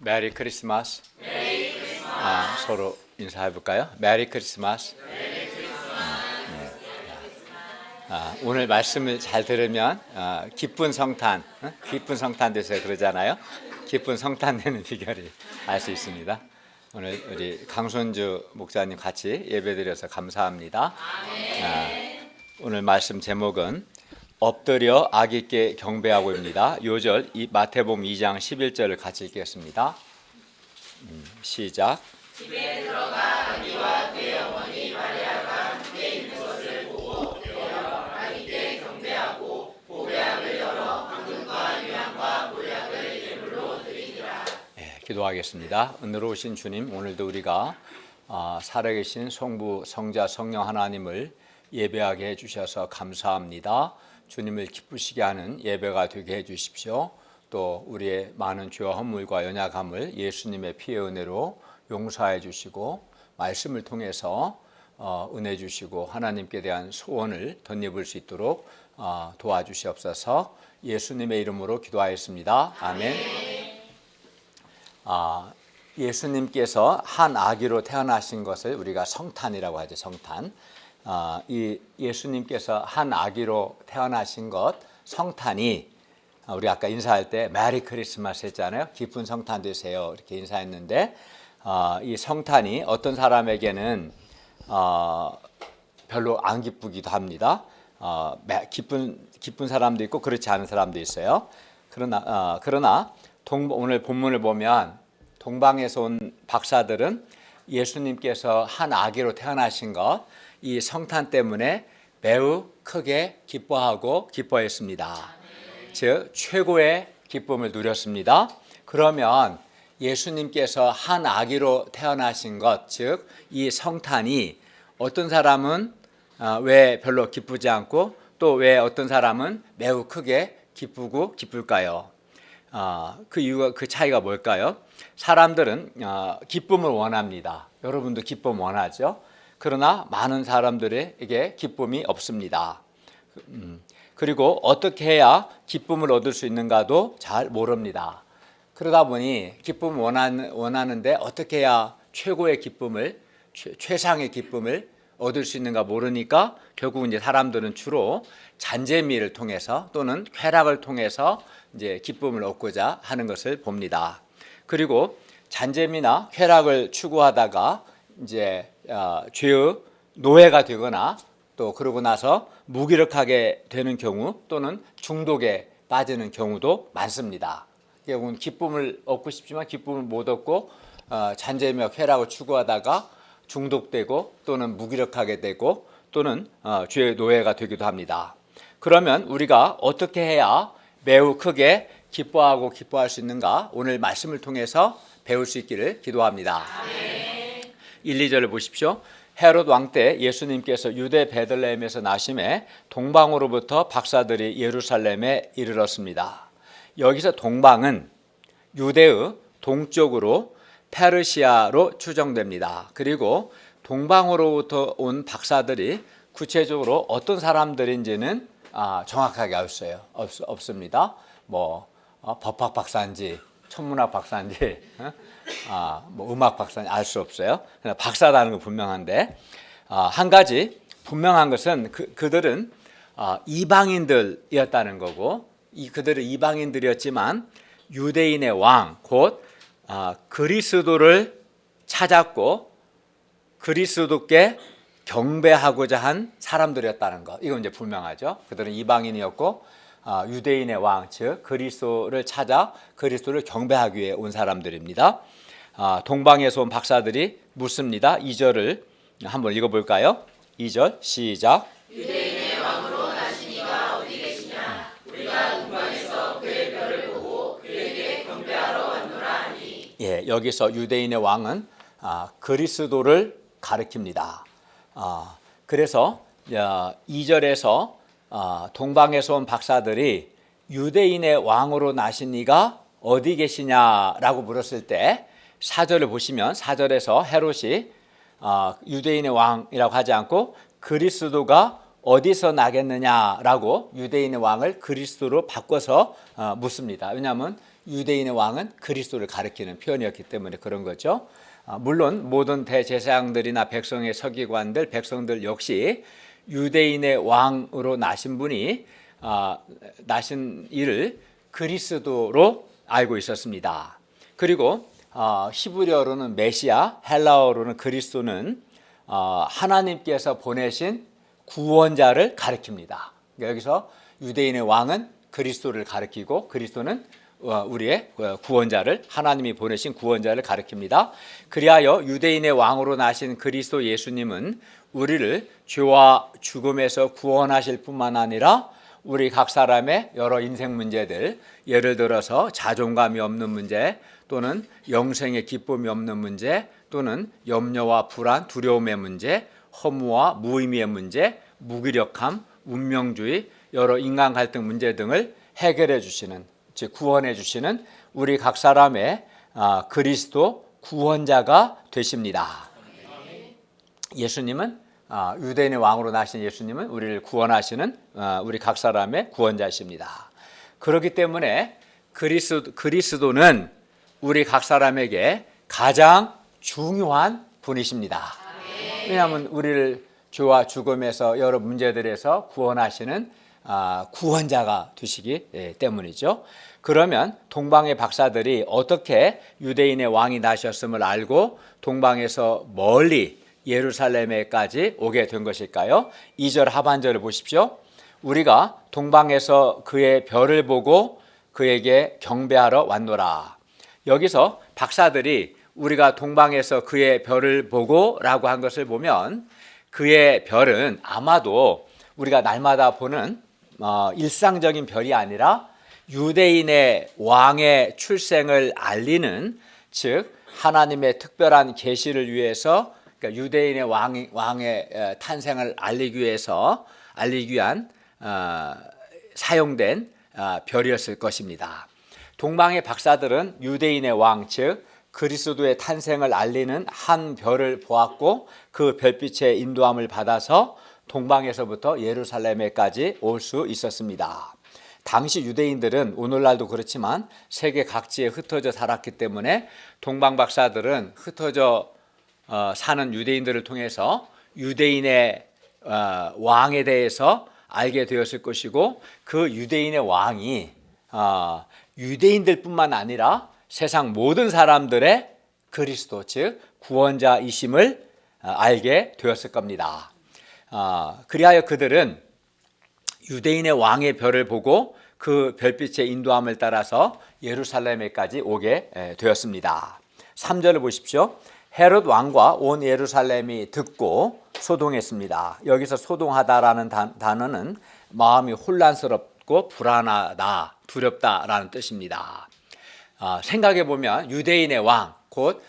메리 크리스마스. 서로 인사해 볼까요? 메리 크리스마스. 오늘 말씀을 잘 들으면 기쁜 성탄, 기쁜 성탄 되세요 그러잖아요. 기쁜 성탄 되는 비결이 알 수 있습니다. 오늘 우리 강손주 목사님 같이 예배드려서 감사합니다. 오늘 말씀 제목은 엎드려 아기께 경배하고입니다. 요절 마태복음 2장 11절을 같이 읽겠습니다. 시작. 집에 들어가 아기와 그의 어머니 마리아가 함께 있는 것을 보고 아기께 경배하고 보배함을 열어 황금과 유향과 몰약을 예물로 드리니라. 기도하겠습니다. 은혜로우신 주님, 오늘도 우리가 살아계신 성부, 성자, 성령 하나님을 예배하게 해주셔서 감사합니다. 주님을 기쁘시게 하는 예배가 되게 해주십시오. 또 우리의 많은 죄와 허물과 연약함을 예수님의 피의 은혜로 용서해 주시고 말씀을 통해서 은혜 주시고 하나님께 대한 소원을 덧입을 수 있도록 도와주시옵소서. 예수님의 이름으로 기도하였습니다. 아멘. 예수님께서 한 아기로 태어나신 것을 우리가 성탄이라고 하죠. 성탄. 이 예수님께서 한 아기로 태어나신 것 성탄이 우리 아까 인사할 때 메리 크리스마스 했잖아요. 기쁜 성탄 되세요 이렇게 인사했는데 이 성탄이 어떤 사람에게는 별로 안 기쁘기도 합니다. 기쁜 사람도 있고 그렇지 않은 사람도 있어요. 그러나 오늘 본문을 보면 동방에서 온 박사들은 예수님께서 한 아기로 태어나신 것, 이 성탄 때문에 매우 크게 기뻐했습니다. 즉 최고의 기쁨을 누렸습니다. 그러면 예수님께서 한 아기로 태어나신 것, 즉 이 성탄이 어떤 사람은 왜 별로 기쁘지 않고 또 왜 어떤 사람은 매우 크게 기쁠까요? 그 차이가 뭘까요? 사람들은 기쁨을 원합니다. 여러분도 기쁨 원하죠? 그러나 많은 사람들에게 기쁨이 없습니다. 그리고 어떻게 해야 기쁨을 얻을 수 있는가도 잘 모릅니다. 그러다 보니 기쁨을 원하는데 어떻게 해야 최고의 기쁨을, 최상의 기쁨을 얻을 수 있는가 모르니까 결국 이제 사람들은 주로 잔재미를 통해서 또는 쾌락을 통해서 이제 기쁨을 얻고자 하는 것을 봅니다. 그리고 잔재미나 쾌락을 추구하다가 이제 죄의 노예가 되거나 또 그러고 나서 무기력하게 되는 경우 또는 중독에 빠지는 경우도 많습니다. 결국은 기쁨을 얻고 싶지만 기쁨을 못 얻고 잔재미와 쾌락을 추구하다가 중독되고 또는 무기력하게 되고 또는 죄의 노예가 되기도 합니다. 그러면 우리가 어떻게 해야 매우 크게 기뻐할 수 있는가? 오늘 말씀을 통해서 배울 수 있기를 기도합니다. 아멘. 1, 2절을 보십시오. 헤롯 왕 때 예수님께서 유대 베들레헴에서 나심에 동방으로부터 박사들이 예루살렘에 이르렀습니다. 여기서 동방은 유대의 동쪽으로 페르시아로 추정됩니다. 그리고 동방으로부터 온 박사들이 구체적으로 어떤 사람들인지는 정확하게 없습니다. 법학 박사인지 천문학 박사인지 음악 박사인지 알 수 없어요. 그러나 박사라는 건 분명한데 한 가지 분명한 것은 그들은 이방인들이었다는 거고 그들은 이방인들이었지만 유대인의 왕 곧 그리스도를 찾았고 그리스도께 경배하고자 한 사람들이었다는 것. 이건 이제 분명하죠. 그들은 이방인이었고 유대인의 왕, 즉 그리스도를 찾아 그리스도를 경배하기 위해 온 사람들입니다. 동방에서 온 박사들이 묻습니다. 2절을 한번 읽어볼까요? 2절 시작. 유대인의 왕으로 나신 이가 어디 계시냐? 우리가 동방에서 그의 별을 보고 그에게 경배하러 왔노라 하니. 여기서 유대인의 왕은 그리스도를 가리킵니다. 그래서 2절에서 동방에서 온 박사들이 유대인의 왕으로 나신 이가 어디 계시냐라고 물었을 때 4절을 보시면 4절에서 헤롯이 유대인의 왕이라고 하지 않고 그리스도가 어디서 나겠느냐라고 유대인의 왕을 그리스도로 바꿔서 묻습니다. 왜냐하면 유대인의 왕은 그리스도를 가리키는 표현이었기 때문에 그런 거죠. 물론 모든 대제사장들이나 백성의 서기관들, 백성들 역시 유대인의 왕으로 나신 분이 나신 이를 그리스도로 알고 있었습니다. 그리고 히브리어로는 메시아, 헬라어로는 그리스도는 하나님께서 보내신 구원자를 가리킵니다. 여기서 유대인의 왕은 그리스도를 가리키고 그리스도는 우리의 구원자를, 하나님이 보내신 구원자를 가리킵니다. 그리하여 유대인의 왕으로 나신 그리스도 예수님은 우리를 죄와 죽음에서 구원하실 뿐만 아니라 우리 각 사람의 여러 인생 문제들, 예를 들어서 자존감이 없는 문제, 또는 영생의 기쁨이 없는 문제, 또는 염려와 불안, 두려움의 문제, 허무와 무의미의 문제, 무기력함, 운명주의, 여러 인간 갈등 문제 등을 해결해 주시는, 즉 구원해 주시는 우리 각 사람의 그리스도 구원자가 되십니다. 예수님은 유대인의 왕으로 나신 예수님은 우리를 구원하시는 우리 각 사람의 구원자이십니다. 그렇기 때문에 그리스도는 우리 각 사람에게 가장 중요한 분이십니다. 왜냐하면 우리를 죄와 죽음에서 여러 문제들에서 구원하시는 구원자가 되시기 때문이죠. 그러면 동방의 박사들이 어떻게 유대인의 왕이 나셨음을 알고 동방에서 멀리 예루살렘에까지 오게 된 것일까요? 2절 하반절을 보십시오. 우리가 동방에서 그의 별을 보고 그에게 경배하러 왔노라. 여기서 박사들이 우리가 동방에서 그의 별을 보고 라고 한 것을 보면 그의 별은 아마도 우리가 날마다 보는 일상적인 별이 아니라 유대인의 왕의 출생을 알리는, 즉 하나님의 특별한 계시를 위해서, 그러니까 유대인의 왕의 탄생을 알리기 위한 사용된 별이었을 것입니다. 동방의 박사들은 유대인의 왕, 즉 그리스도의 탄생을 알리는 한 별을 보았고 그 별빛의 인도함을 받아서 동방에서부터 예루살렘에까지 올 수 있었습니다. 당시 유대인들은 오늘날도 그렇지만 세계 각지에 흩어져 살았기 때문에 동방 박사들은 흩어져 사는 유대인들을 통해서 유대인의 왕에 대해서 알게 되었을 것이고, 그 유대인의 왕이 유대인들뿐만 아니라 세상 모든 사람들의 그리스도, 즉 구원자이심을 알게 되었을 겁니다. 그리하여 그들은 유대인의 왕의 별을 보고 그 별빛의 인도함을 따라서 예루살렘에까지 오게 되었습니다. 3절을 보십시오. 헤롯 왕과 온 예루살렘이 듣고 소동했습니다. 여기서 소동하다라는 단어는 마음이 혼란스럽고 불안하다, 두렵다라는 뜻입니다. 생각해 보면 유대인의 왕, 곧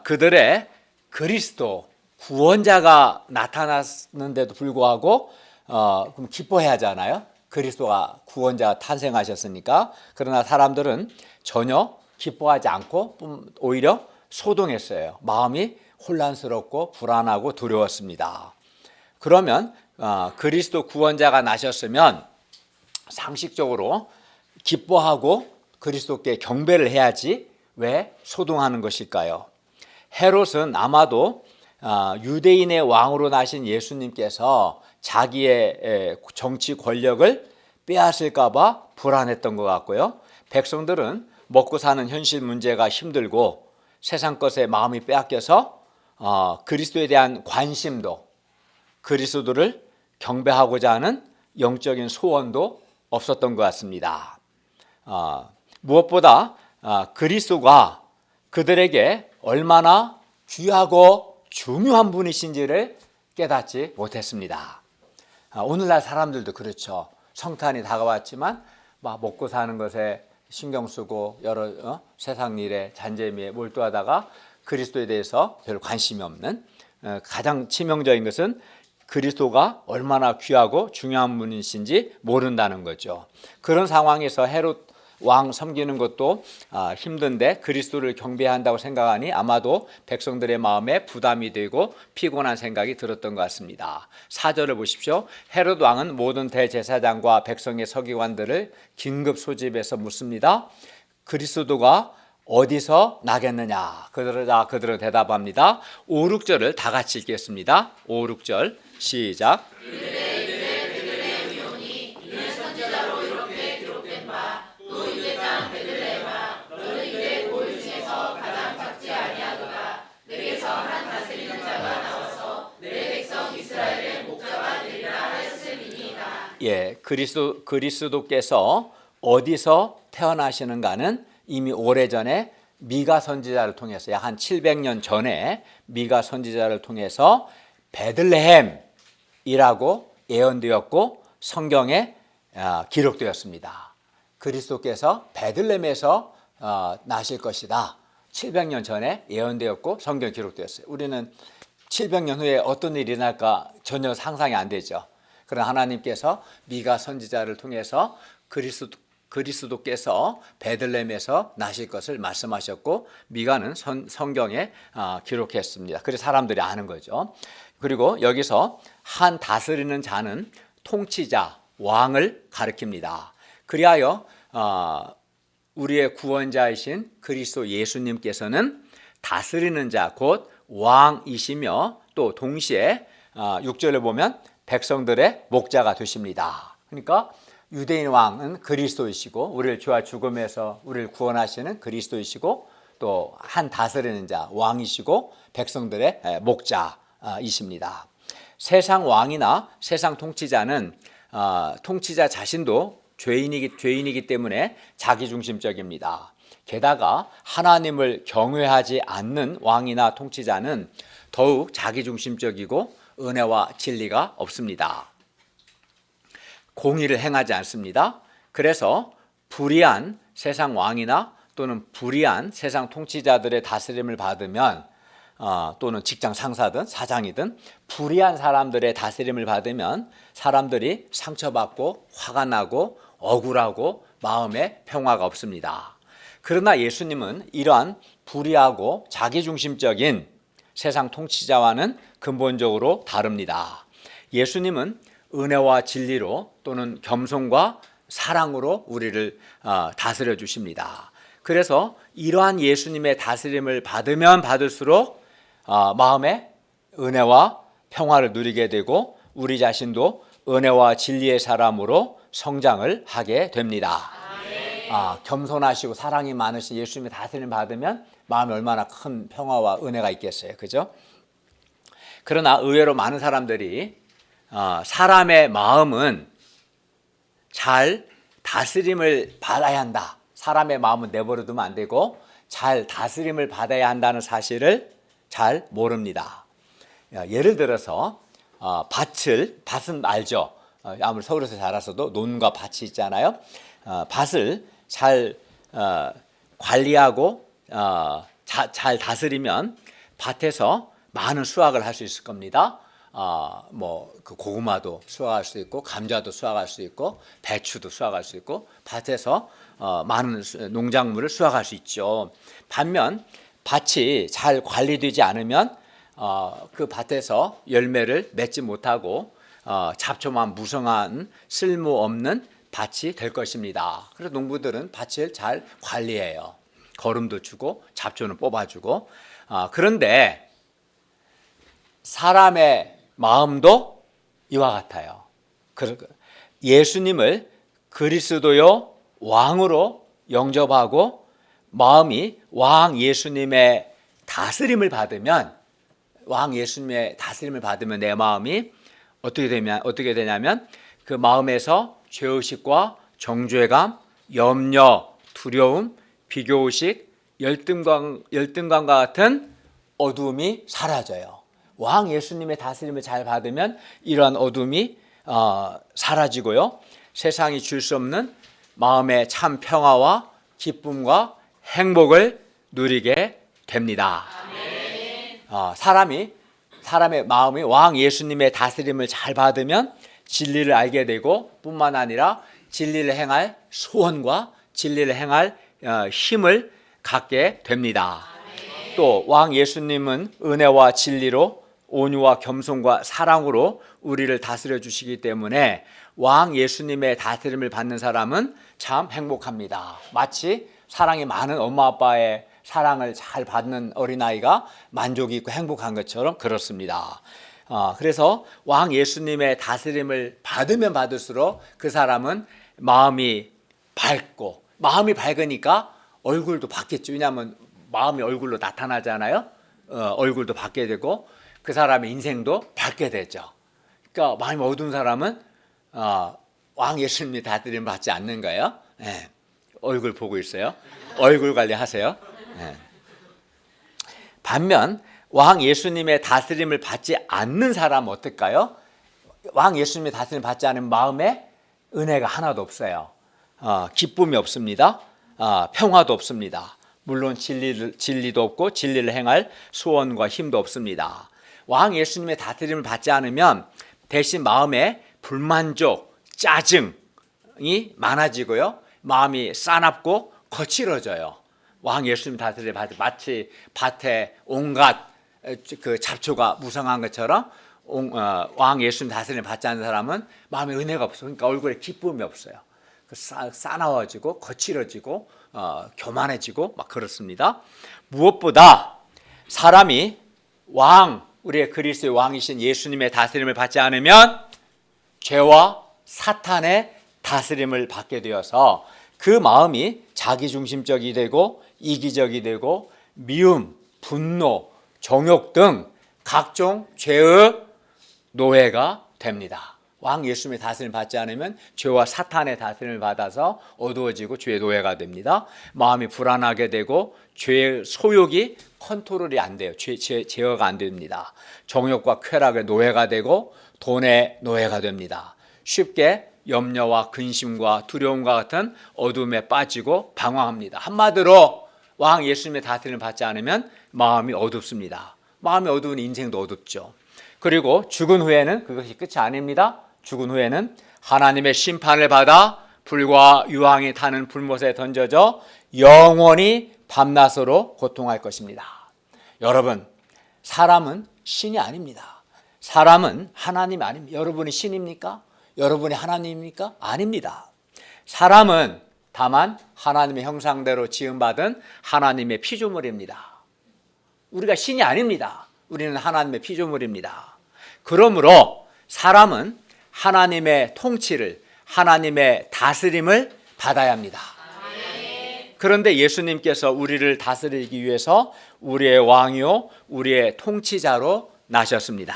그들의 그리스도 구원자가 나타났는데도 불구하고 그럼 기뻐해야 하잖아요. 그리스도가 구원자 탄생하셨으니까. 그러나 사람들은 전혀 기뻐하지 않고 오히려 소동했어요. 마음이 혼란스럽고 불안하고 두려웠습니다. 그러면 그리스도 구원자가 나셨으면 상식적으로 기뻐하고 그리스도께 경배를 해야지 왜 소동하는 것일까요? 헤롯은 아마도 유대인의 왕으로 나신 예수님께서 자기의 정치 권력을 빼앗을까 봐 불안했던 것 같고요. 백성들은 먹고 사는 현실 문제가 힘들고 세상 것에 마음이 빼앗겨서 그리스도에 대한 관심도, 그리스도를 경배하고자 하는 영적인 소원도 없었던 것 같습니다. 무엇보다 그리스도가 그들에게 얼마나 귀하고 중요한 분이신지를 깨닫지 못했습니다. 오늘날 사람들도 그렇죠. 성탄이 다가왔지만 막 먹고 사는 것에 신경 쓰고 여러 세상 일에 잔재미에 몰두하다가 그리스도에 대해서 별 관심이 없는, 가장 치명적인 것은 그리스도가 얼마나 귀하고 중요한 분이신지 모른다는 거죠. 그런 상황에서 헤롯 왕 섬기는 것도 힘든데 그리스도를 경배한다고 생각하니 아마도 백성들의 마음에 부담이 되고 피곤한 생각이 들었던 것 같습니다. 4절을 보십시오. 헤롯 왕은 모든 대제사장과 백성의 서기관들을 긴급 소집해서 묻습니다. 그리스도가 어디서 나겠느냐? 그들은 대답합니다. 5, 6절을 다 같이 읽겠습니다. 5, 6절 시작. 예, 그리스도께서 어디서 태어나시는가는 이미 오래전에 미가 선지자를 통해서 약 한 700년 전에 미가 선지자를 통해서 베들레헴이라고 예언되었고 성경에 기록되었습니다. 그리스도께서 베들레헴에서 나실 것이다. 700년 전에 예언되었고 성경에 기록되었어요. 우리는 700년 후에 어떤 일이 일어날까 전혀 상상이 안 되죠. 그러나 하나님께서 미가 선지자를 통해서 그리스도께서 베들레헴에서 나실 것을 말씀하셨고 미가는 성경에 기록했습니다. 그래서 사람들이 아는 거죠. 그리고 여기서 한 다스리는 자는 통치자, 왕을 가리킵니다. 그리하여 우리의 구원자이신 그리스도 예수님께서는 다스리는 자, 곧 왕이시며 또 동시에 6절에 보면 백성들의 목자가 되십니다. 그러니까 유대인 왕은 그리스도이시고 우리를 죄와 죽음에서 우리를 구원하시는 그리스도이시고 또 한 다스리는 자 왕이시고 백성들의 목자이십니다. 세상 왕이나 세상 통치자는 통치자 자신도 죄인이기 때문에 자기중심적입니다. 게다가 하나님을 경외하지 않는 왕이나 통치자는 더욱 자기중심적이고 은혜와 진리가 없습니다. 공의를 행하지 않습니다. 그래서 불의한 세상 왕이나 또는 불의한 세상 통치자들의 다스림을 받으면 또는 직장 상사든 사장이든 불의한 사람들의 다스림을 받으면 사람들이 상처받고 화가 나고 억울하고 마음에 평화가 없습니다. 그러나 예수님은 이러한 불의하고 자기중심적인 세상 통치자와는 근본적으로 다릅니다. 예수님은 은혜와 진리로 또는 겸손과 사랑으로 우리를 다스려 주십니다. 그래서 이러한 예수님의 다스림을 받으면 받을수록 마음에 은혜와 평화를 누리게 되고 우리 자신도 은혜와 진리의 사람으로 성장을 하게 됩니다. 겸손하시고 사랑이 많으신 예수님의 다스림을 받으면 마음에 얼마나 큰 평화와 은혜가 있겠어요. 그죠? 그러나 의외로 많은 사람들이 사람의 마음은 잘 다스림을 받아야 한다. 사람의 마음은 내버려 두면 안 되고 잘 다스림을 받아야 한다는 사실을 잘 모릅니다. 예를 들어서 밭은 알죠? 아무리 서울에서 자랐어도 논과 밭이 있잖아요. 밭을 잘 관리하고 잘 다스리면 밭에서 많은 수확을 할 수 있을 겁니다. 그 고구마도 수확할 수 있고 감자도 수확할 수 있고 배추도 수확할 수 있고 밭에서 많은 농작물을 수확할 수 있죠. 반면 밭이 잘 관리되지 않으면 그 밭에서 열매를 맺지 못하고 잡초만 무성한 쓸모없는 밭이 될 것입니다. 그래서 농부들은 밭을 잘 관리해요. 거름도 주고 잡초는 뽑아주고. 그런데 사람의 마음도 이와 같아요. 예수님을 그리스도요 왕으로 영접하고 마음이 왕 예수님의 다스림을 받으면 내 마음이 어떻게 되냐면 그 마음에서 죄의식과 정죄감, 염려, 두려움, 비교의식, 열등감과 같은 어두움이 사라져요. 왕 예수님의 다스림을 잘 받으면 이러한 어둠이 사라지고요. 세상이 줄 수 없는 마음의 참 평화와 기쁨과 행복을 누리게 됩니다. 사람의 마음이 왕 예수님의 다스림을 잘 받으면 진리를 알게 되고 뿐만 아니라 진리를 행할 소원과 진리를 행할 힘을 갖게 됩니다. 또 왕 예수님은 은혜와 진리로 온유와 겸손과 사랑으로 우리를 다스려 주시기 때문에 왕 예수님의 다스림을 받는 사람은 참 행복합니다. 마치 사랑이 많은 엄마 아빠의 사랑을 잘 받는 어린아이가 만족이 있고 행복한 것처럼 그렇습니다. 그래서 왕 예수님의 다스림을 받으면 받을수록 그 사람은 마음이 밝고, 마음이 밝으니까 얼굴도 밝겠죠. 왜냐하면 마음이 얼굴로 나타나잖아요. 얼굴도 밝게 되고 그 사람의 인생도 밝게 되죠. 그러니까 마음이 어두운 사람은 왕 예수님의 다스림을 받지 않는 거예요. 네. 얼굴 보고 있어요. 얼굴 관리하세요. 네. 반면 왕 예수님의 다스림을 받지 않는 사람은 어떨까요? 왕 예수님의 다스림을 받지 않은 마음에 은혜가 하나도 없어요. 기쁨이 없습니다. 평화도 없습니다. 물론 진리도 없고 진리를 행할 소원과 힘도 없습니다. 왕 예수님의 다스림을 받지 않으면 대신 마음에 불만족, 짜증이 많아지고요. 마음이 싸납고 거칠어져요. 왕 예수님 다스림을 받을 마치 밭에 온갖 그 잡초가 무성한 것처럼 왕 예수님 다스림을 받지 않는 사람은 마음에 은혜가 없어. 그러니까 얼굴에 기쁨이 없어요. 싸나워지고 거칠어지고 교만해지고 막 그렇습니다. 무엇보다 사람이 우리의 그리스도의 왕이신 예수님의 다스림을 받지 않으면 죄와 사탄의 다스림을 받게 되어서 그 마음이 자기중심적이 되고 이기적이 되고 미움, 분노, 정욕 등 각종 죄의 노예가 됩니다. 왕 예수님의 다스림을 받지 않으면 죄와 사탄의 다스림을 받아서 어두워지고 죄의 노예가 됩니다. 마음이 불안하게 되고 죄의 소욕이 컨트롤이 안 돼요. 제어가 안 됩니다. 정욕과 쾌락의 노예가 되고 돈의 노예가 됩니다. 쉽게 염려와 근심과 두려움과 같은 어둠에 빠지고 방황합니다. 한마디로 왕 예수님의 다스림을 받지 않으면 마음이 어둡습니다. 마음이 어두운 인생도 어둡죠. 그리고 죽은 후에는 그것이 끝이 아닙니다. 죽은 후에는 하나님의 심판을 받아 불과 유황이 타는 불못에 던져져 영원히 밤낮으로 고통할 것입니다. 여러분, 사람은 신이 아닙니다. 사람은 하나님이 아닙니다. 여러분이 신입니까? 여러분이 하나님입니까? 아닙니다. 사람은 다만 하나님의 형상대로 지음받은 하나님의 피조물입니다. 우리가 신이 아닙니다. 우리는 하나님의 피조물입니다. 그러므로 사람은 하나님의 통치를, 하나님의 다스림을 받아야 합니다. 그런데 예수님께서 우리를 다스리기 위해서 우리의 왕이요 우리의 통치자로 나셨습니다.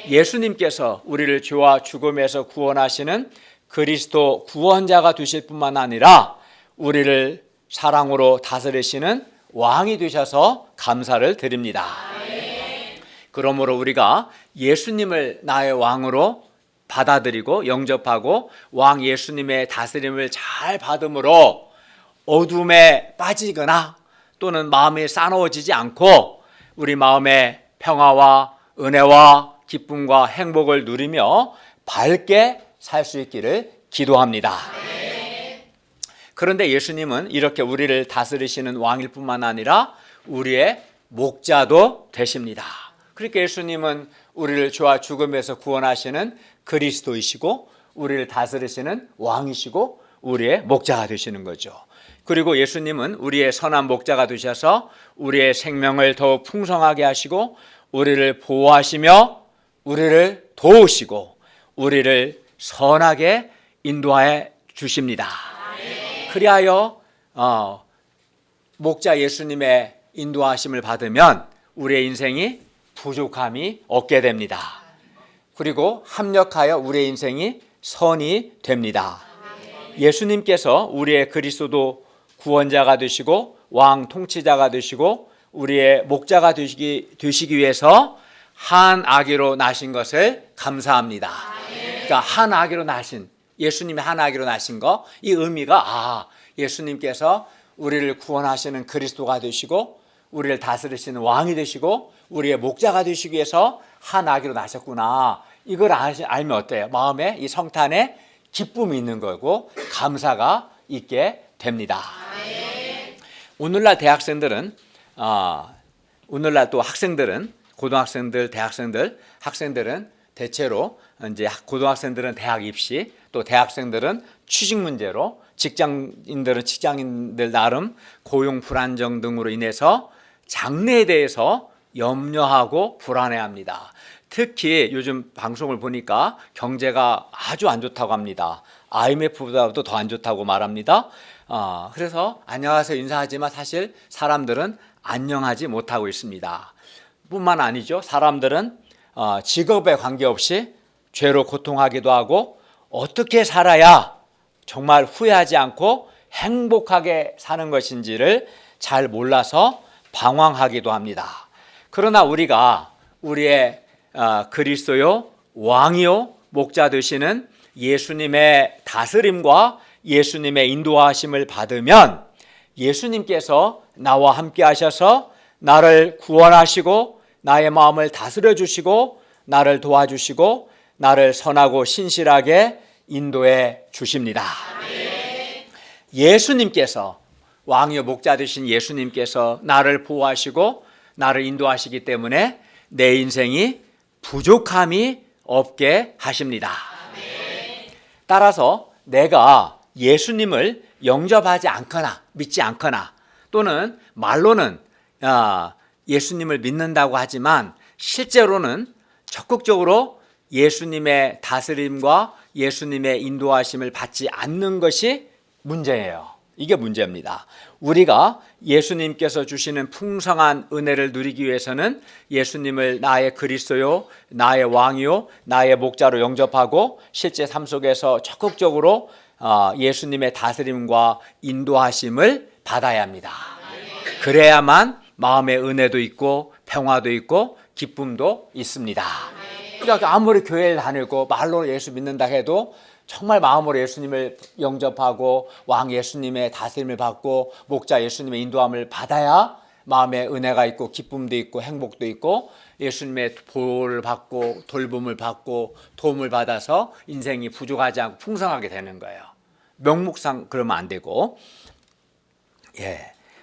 예수님께서 우리를 죄와 죽음에서 구원하시는 그리스도 구원자가 되실 뿐만 아니라 우리를 사랑으로 다스리시는 왕이 되셔서 감사를 드립니다. 그러므로 우리가 예수님을 나의 왕으로 받아들이고 영접하고 왕 예수님의 다스림을 잘 받음으로 어둠에 빠지거나 또는 마음이 싸나워지지 않고 우리 마음에 평화와 은혜와 기쁨과 행복을 누리며 밝게 살 수 있기를 기도합니다. 그런데 예수님은 이렇게 우리를 다스리시는 왕일 뿐만 아니라 우리의 목자도 되십니다. 그러니까 예수님은 우리를 죄와 죽음에서 구원하시는 그리스도이시고 우리를 다스리시는 왕이시고 우리의 목자가 되시는 거죠. 그리고 예수님은 우리의 선한 목자가 되셔서 우리의 생명을 더욱 풍성하게 하시고 우리를 보호하시며 우리를 도우시고 우리를 선하게 인도해 주십니다. 그리하여 목자 예수님의 인도하심을 받으면 우리의 인생이 부족함이 없게 됩니다. 그리고 합력하여 우리의 인생이 선이 됩니다. 예수님께서 우리의 그리스도 구원자가 되시고 왕 통치자가 되시고 우리의 목자가 되시기 위해서 한 아기로 나신 것을 감사합니다. 그러니까 한 아기로 나신 예수님이 한 아기로 나신 거, 이 의미가 예수님께서 우리를 구원하시는 그리스도가 되시고 우리를 다스리시는 왕이 되시고 우리의 목자가 되시기 위해서 한 아기로 나셨구나. 이걸 알면 어때요? 마음에 이 성탄에 기쁨이 있는 거고 감사가 있게 됩니다. 오늘날 대학생들은 오늘날 또 학생들은 고등학생들, 대학생들, 학생들은 대체로 이제 고등학생들은 대학 입시, 또 대학생들은 취직 문제로, 직장인들은 직장인들 나름 고용 불안정 등으로 인해서 장래에 대해서 염려하고 불안해합니다. 특히 요즘 방송을 보니까 경제가 아주 안 좋다고 합니다. IMF보다도 더 안 좋다고 말합니다. 그래서 안녕하세요 인사하지만 사실 사람들은 안녕하지 못하고 있습니다. 뿐만 아니죠. 사람들은 직업에 관계없이 죄로 고통하기도 하고 어떻게 살아야 정말 후회하지 않고 행복하게 사는 것인지를 잘 몰라서 방황하기도 합니다. 그러나 우리가 우리의 그리스도요 왕이요 목자 되시는 예수님의 다스림과 예수님의 인도하심을 받으면 예수님께서 나와 함께 하셔서 나를 구원하시고 나의 마음을 다스려 주시고 나를 도와주시고 나를 선하고 신실하게 인도해 주십니다. 예수님께서 왕이요 목자 되신 예수님께서 나를 보호하시고 나를 인도하시기 때문에 내 인생이 부족함이 없게 하십니다. 따라서 내가 예수님을 영접하지 않거나 믿지 않거나 또는 말로는 예수님을 믿는다고 하지만 실제로는 적극적으로 예수님의 다스림과 예수님의 인도하심을 받지 않는 것이 문제예요. 이게 문제입니다. 우리가 예수님께서 주시는 풍성한 은혜를 누리기 위해서는 예수님을 나의 그리스도요, 나의 왕이요, 나의 목자로 영접하고 실제 삶 속에서 적극적으로 예수님의 다스림과 인도하심을 받아야 합니다. 그래야만 마음의 은혜도 있고 평화도 있고 기쁨도 있습니다. 그러니까 아무리 교회를 다니고 말로 예수 믿는다 해도 정말 마음으로 예수님을 영접하고 왕 예수님의 다스림을 받고 목자 예수님의 인도함을 받아야 마음에 은혜가 있고 기쁨도 있고 행복도 있고 예수님의 보호를 받고 돌봄을 받고 도움을 받아서 인생이 부족하지 않고 풍성하게 되는 거예요. 명목상 그러면 안 되고,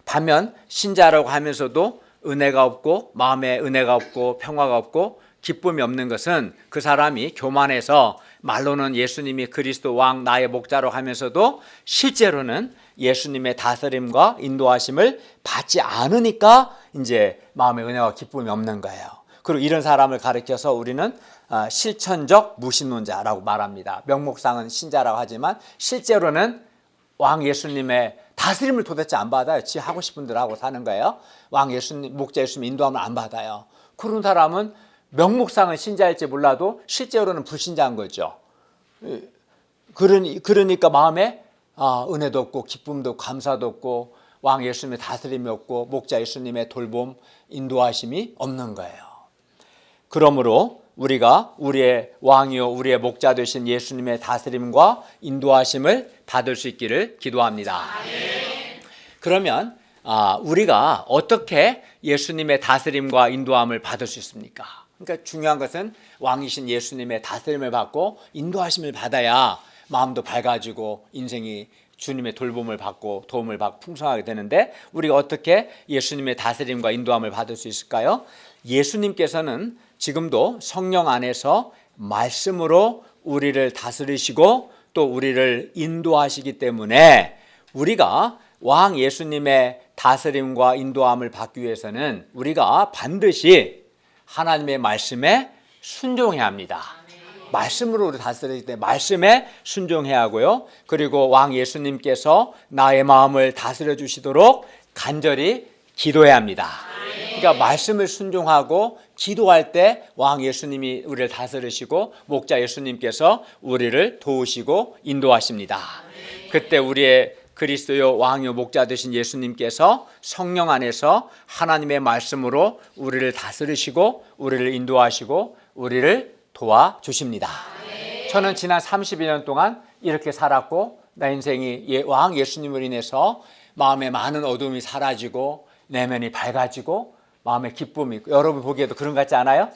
반면 신자라고 하면서도 은혜가 없고 마음에 은혜가 없고 평화가 없고 기쁨이 없는 것은 그 사람이 교만해서 말로는 예수님이 그리스도 왕 나의 목자로 하면서도 실제로는 예수님의 다스림과 인도하심을 받지 않으니까 이제 마음의 은혜와 기쁨이 없는 거예요. 그리고 이런 사람을 가리켜서 우리는 실천적 무신론자라고 말합니다. 명목상은 신자라고 하지만 실제로는 왕 예수님의 다스림을 도대체 안 받아요. 지 하고 싶은 대로 하고 사는 거예요. 왕 예수님, 목자 예수님 인도함을 안 받아요. 그런 사람은 명목상은 신자일지 몰라도 실제로는 불신자인 거죠. 그러니까 마음에 은혜도 없고 기쁨도 없고 감사도 없고 왕 예수님의 다스림이 없고 목자 예수님의 돌봄 인도하심이 없는 거예요. 그러므로 우리가 우리의 왕이요 우리의 목자 되신 예수님의 다스림과 인도하심을 받을 수 있기를 기도합니다. 그러면 우리가 어떻게 예수님의 다스림과 인도함을 받을 수 있습니까? 그러니까 중요한 것은 왕이신 예수님의 다스림을 받고 인도하심을 받아야 마음도 밝아지고 인생이 주님의 돌봄을 받고 도움을 받고 풍성하게 되는데 우리가 어떻게 예수님의 다스림과 인도함을 받을 수 있을까요? 예수님께서는 지금도 성령 안에서 말씀으로 우리를 다스리시고 또 우리를 인도하시기 때문에 우리가 왕 예수님의 다스림과 인도함을 받기 위해서는 우리가 반드시 하나님의 말씀에 순종해야 합니다. 말씀으로 우리 다스리기 때문에 말씀에 순종해야 하고요. 그리고 왕 예수님께서 나의 마음을 다스려 주시도록 간절히 기도해야 합니다. 그러니까 말씀을 순종하고 기도할 때 왕 예수님이 우리를 다스리시고 목자 예수님께서 우리를 도우시고 인도하십니다. 그때 우리의 그리스도요 왕이요 목자 되신 예수님께서 성령 안에서 하나님의 말씀으로 우리를 다스리시고 우리를 인도하시고 우리를 도와주십니다. 저는 지난 32년 동안 이렇게 살았고 내 인생이 왕 예수님을 인해서 마음에 많은 어둠이 사라지고 내면이 밝아지고 마음에 기쁨이 있고 여러분 보기에도 그런 것 같지 않아요?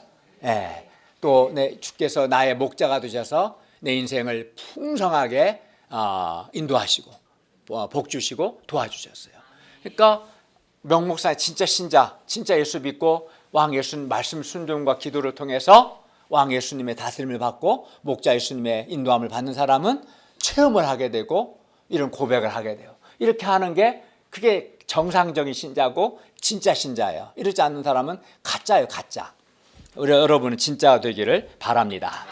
또 주께서 나의 목자가 되셔서 내 인생을 풍성하게 인도하시고 복 주시고 도와주셨어요. 그러니까 명목사의 진짜 신자, 진짜 예수 믿고 왕 예수님 말씀 순종과 기도를 통해서 왕 예수님의 다스림을 받고 목자 예수님의 인도함을 받는 사람은 체험을 하게 되고 이런 고백을 하게 돼요. 이렇게 하는 게 그게 정상적인 신자고 진짜 신자예요. 이러지 않는 사람은 가짜예요, 가짜. 우리 여러분은 진짜가 되기를 바랍니다.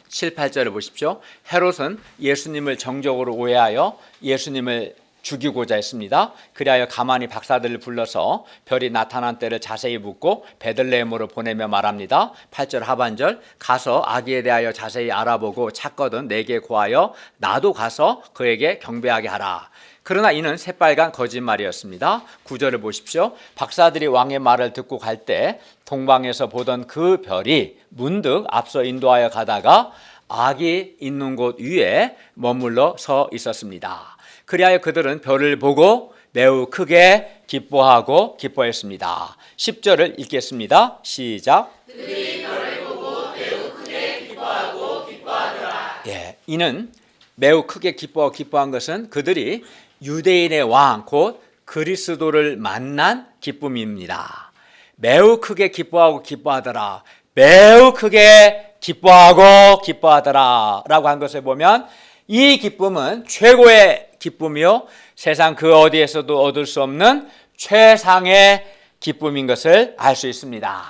7, 8절을 보십시오. 헤롯은 예수님을 정적으로 오해하여 예수님을 죽이고자 했습니다. 그리하여 가만히 박사들을 불러서 별이 나타난 때를 자세히 묻고 베들레헴으로 보내며 말합니다. 8절 하반절, 가서 아기에 대하여 자세히 알아보고 찾거든 내게 고하여 나도 가서 그에게 경배하게 하라. 그러나 이는 새빨간 거짓말이었습니다. 9절을 보십시오. 박사들이 왕의 말을 듣고 갈 때 동방에서 보던 그 별이 문득 앞서 인도하여 가다가 아기 있는 곳 위에 머물러 서 있었습니다. 그리하여 그들은 별을 보고 매우 크게 기뻐하고 기뻐했습니다. 10절을 읽겠습니다. 시작. 그들이 별을 보고 매우 크게 기뻐하고 기뻐하더라. 예, 이는 매우 크게 기뻐하고 기뻐한 것은 그들이 유대인의 왕 곧 그리스도를 만난 기쁨입니다. 매우 크게 기뻐하고 기뻐하더라. 매우 크게 기뻐하고 기뻐하더라 라고 한 것을 보면 이 기쁨은 최고의 기쁨이요 세상 그 어디에서도 얻을 수 없는 최상의 기쁨인 것을 알 수 있습니다.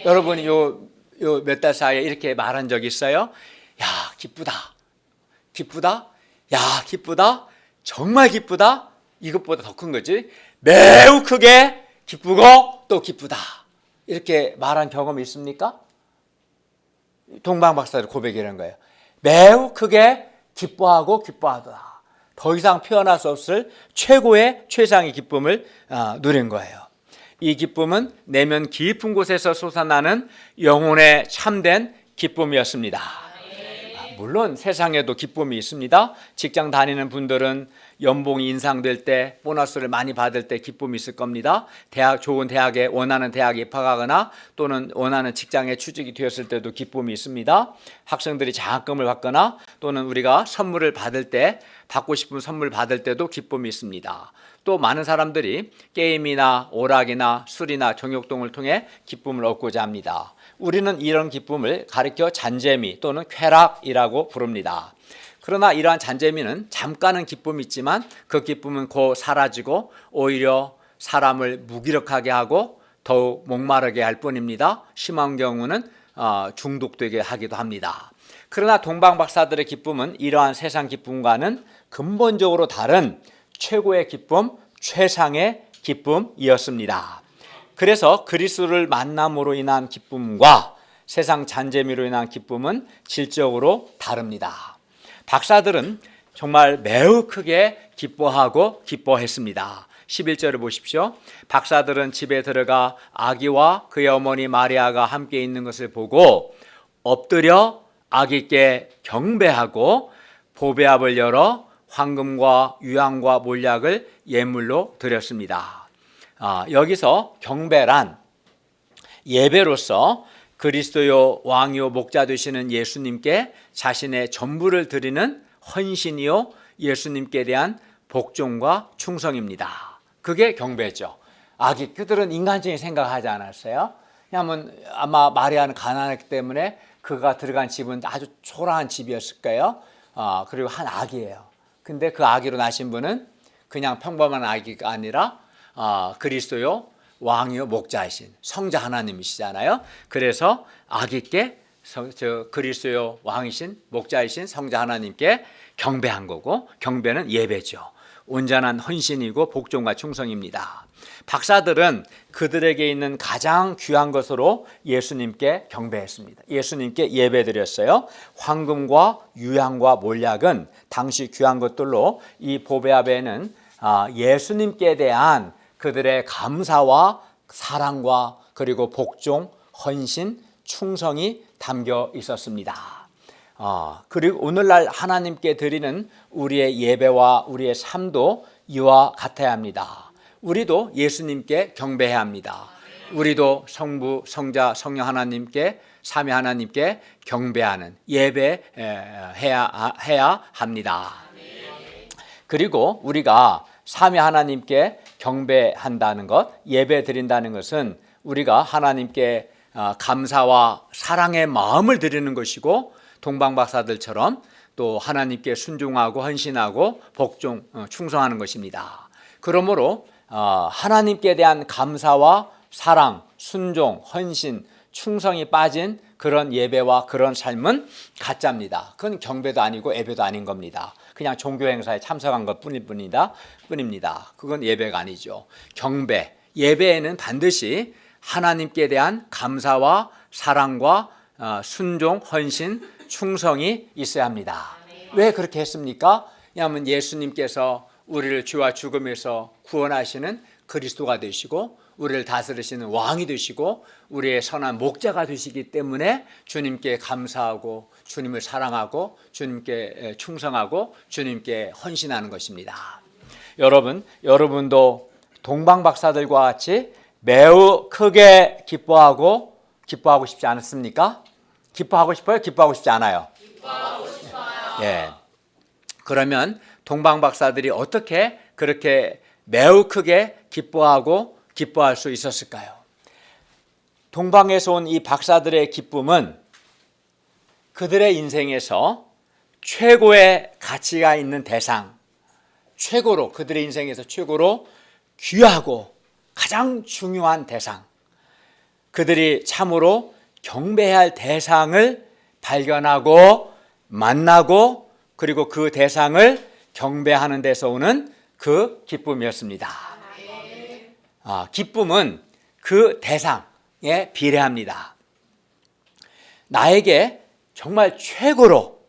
여러분이 요 몇 달 사이에 이렇게 말한 적 있어요? 야, 기쁘다. 기쁘다? 야, 기쁘다? 정말 기쁘다? 이것보다 더 큰 거지. 매우 크게 기쁘고 또 기쁘다. 이렇게 말한 경험이 있습니까? 동방박사들 고백이라는 거예요. 매우 크게 기뻐하고 기뻐하더라. 더 이상 표현할 수 없을 최고의 최상의 기쁨을 누린 거예요. 이 기쁨은 내면 깊은 곳에서 솟아나는 영혼의 참된 기쁨이었습니다. 물론 세상에도 기쁨이 있습니다. 직장 다니는 분들은 연봉이 인상될 때 보너스를 많이 받을 때 기쁨이 있을 겁니다. 좋은 대학에 원하는 대학에 입학하거나 또는 원하는 직장에 취직이 되었을 때도 기쁨이 있습니다. 학생들이 장학금을 받거나 또는 우리가 선물을 받을 때 받고 싶은 선물 받을 때도 기쁨이 있습니다. 또 많은 사람들이 게임이나 오락이나 술이나 정욕동을 통해 기쁨을 얻고자 합니다. 우리는 이런 기쁨을 가리켜 잔재미 또는 쾌락이라고 부릅니다. 그러나 이러한 잔재미는 잠깐은 기쁨이 있지만 그 기쁨은 곧 사라지고 오히려 사람을 무기력하게 하고 더욱 목마르게 할 뿐입니다. 심한 경우는 중독되게 하기도 합니다. 그러나 동방박사들의 기쁨은 이러한 세상 기쁨과는 근본적으로 다른 최고의 기쁨, 최상의 기쁨이었습니다. 그래서 그리스도를 만남으로 인한 기쁨과 세상 잔재미로 인한 기쁨은 질적으로 다릅니다. 박사들은 정말 매우 크게 기뻐하고 기뻐했습니다. 11절을 보십시오. 박사들은 집에 들어가 아기와 그의 어머니 마리아가 함께 있는 것을 보고 엎드려 아기께 경배하고 보배압을 열어 황금과 유향과 몰약을 예물로 드렸습니다. 여기서 경배란 예배로서 그리스도요 왕이요 목자 되시는 예수님께 자신의 전부를 드리는 헌신이요 예수님께 대한 복종과 충성입니다. 그게 경배죠. 그들은 인간적인 생각을 하지 않았어요. 왜냐하면 아마 마리아는 가난했기 때문에 그가 들어간 집은 아주 초라한 집이었을 거예요. 그리고 한 아기예요. 근데 그 아기로 나신 분은 그냥 평범한 아기가 아니라 그리스도요 왕이요 목자이신 성자 하나님이시잖아요. 그래서 아기께 그리스도요 왕이신 목자이신 성자 하나님께 경배한 거고, 경배는 예배죠. 온전한 헌신이고 복종과 충성입니다. 박사들은 그들에게 있는 가장 귀한 것으로 예수님께 경배했습니다. 예수님께 예배드렸어요. 황금과 유향과 몰약은 당시 귀한 것들로 이 보배압에는 예수님께 대한 그들의 감사와 사랑과 그리고 복종, 헌신, 충성이 담겨 있었습니다. 그리고 오늘날 하나님께 드리는 우리의 예배와 우리의 삶도 이와 같아야 합니다. 우리도 예수님께 경배해야 합니다. 우리도 성부, 성자, 성령 하나님께 삼위 하나님께 경배하는 예배해야 합니다. 그리고 우리가 삼위 하나님께 경배한다는 것, 예배 드린다는 것은 우리가 하나님께 감사와 사랑의 마음을 드리는 것이고, 동방박사들처럼 또 하나님께 순종하고 헌신하고 충성하는 것입니다. 그러므로 하나님께 대한 감사와 사랑, 순종, 헌신, 충성이 빠진 그런 예배와 그런 삶은 가짜입니다. 그건 경배도 아니고 예배도 아닌 겁니다. 그냥 종교 행사에 참석한 것 뿐입니다. 그건 예배가 아니죠. 경배, 예배에는 반드시 하나님께 대한 감사와 사랑과 순종, 헌신, 충성이 있어야 합니다. 왜 그렇게 했습니까? 왜냐하면 예수님께서 우리를 죄와 죽음에서 구원하시는 그리스도가 되시고, 우리를 다스리시는 왕이 되시고, 우리의 선한 목자가 되시기 때문에 주님께 감사하고 주님을 사랑하고 주님께 충성하고 주님께 헌신하는 것입니다. 여러분도 동방박사들과 같이 매우 크게 기뻐하고 싶지 않습니까? 기뻐하고 싶어요? 기뻐하고 싶지 않아요? 기뻐하고 싶어요. 예. 그러면 동방박사들이 어떻게 그렇게 매우 크게 기뻐할 수 있었을까요? 동방에서 온 이 박사들의 기쁨은 그들의 인생에서 최고의 가치가 있는 대상, 그들의 인생에서 최고로 귀하고 가장 중요한 대상, 그들이 참으로 경배해야 할 대상을 발견하고 만나고, 그리고 그 대상을 경배하는 데서 오는 그 기쁨이었습니다. 기쁨은 그 대상에 비례합니다. 나에게 정말 최고로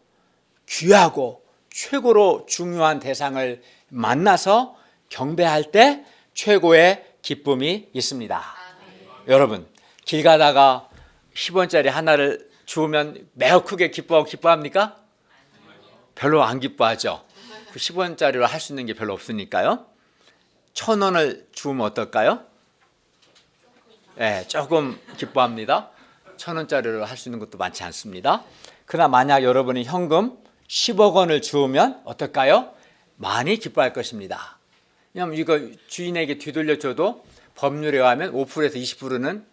귀하고 최고로 중요한 대상을 만나서 경배할 때 최고의 기쁨이 있습니다. 여러분, 길 가다가 10원짜리 하나를 주우면 매우 크게 기뻐합니까? 별로 안 기뻐하죠. 그 10원짜리로 할 수 있는 게 별로 없으니까요. 1,000원을 주우면 어떨까요? 네, 조금 기뻐합니다. 1,000원짜리로 할 수 있는 것도 많지 않습니다. 그러나 만약 여러분이 현금 10억 원을 주우면 어떨까요? 많이 기뻐할 것입니다. 왜냐하면 이거 주인에게 뒤돌려줘도 법률에 의하면 5%에서 20%는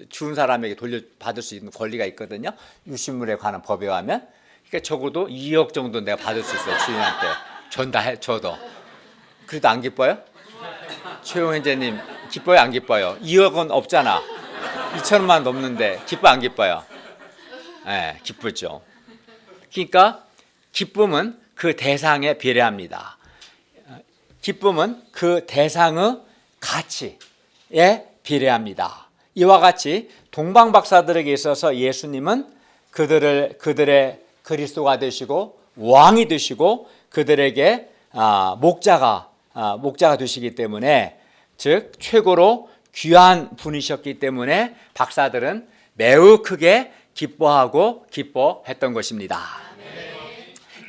주운 사람에게 돌려받을 수 있는 권리가 있거든요. 유실물에 관한 법에 의하면. 그러니까 적어도 2억 정도 내가 받을 수 있어요. 주인한테 줘도. 그래도 안 기뻐요? 최용현재님 기뻐요? 안 기뻐요? 2억은 없잖아. 2천원만 넘는데 기뻐 안 기뻐요? 네, 기쁘죠. 그러니까 기쁨은 그 대상에 비례합니다. 기쁨은 그 대상의 가치에 비례합니다. 이와 같이 동방박사들에게 있어서 예수님은 그들의 그리스도가 되시고 왕이 되시고 그들에게 목자가 되시기 때문에, 즉 최고로 귀한 분이셨기 때문에 박사들은 매우 크게 기뻐했던 것입니다.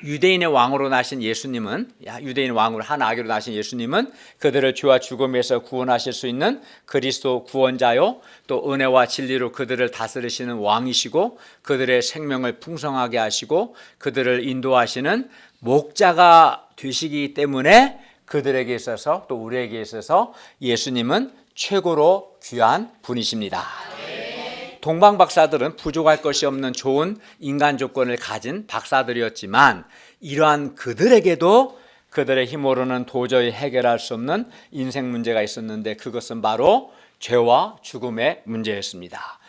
유대인의 왕으로 나신 예수님은, 유대인 왕으로 한 아기로 나신 예수님은 그들을 죄와 죽음에서 구원하실 수 있는 그리스도 구원자요, 또 은혜와 진리로 그들을 다스리시는 왕이시고, 그들의 생명을 풍성하게 하시고 그들을 인도하시는 목자가 되시기 때문에 그들에게 있어서, 또 우리에게 있어서 예수님은 최고로 귀한 분이십니다. 동방박사들은 부족할 것이 없는 좋은 인간 조건을 가진 박사들이었지만, 이러한 그들에게도 그들의 힘으로는 도저히 해결할 수 없는 인생 문제가 있었는데, 그것은 바로 죄와 죽음의 문제였습니다.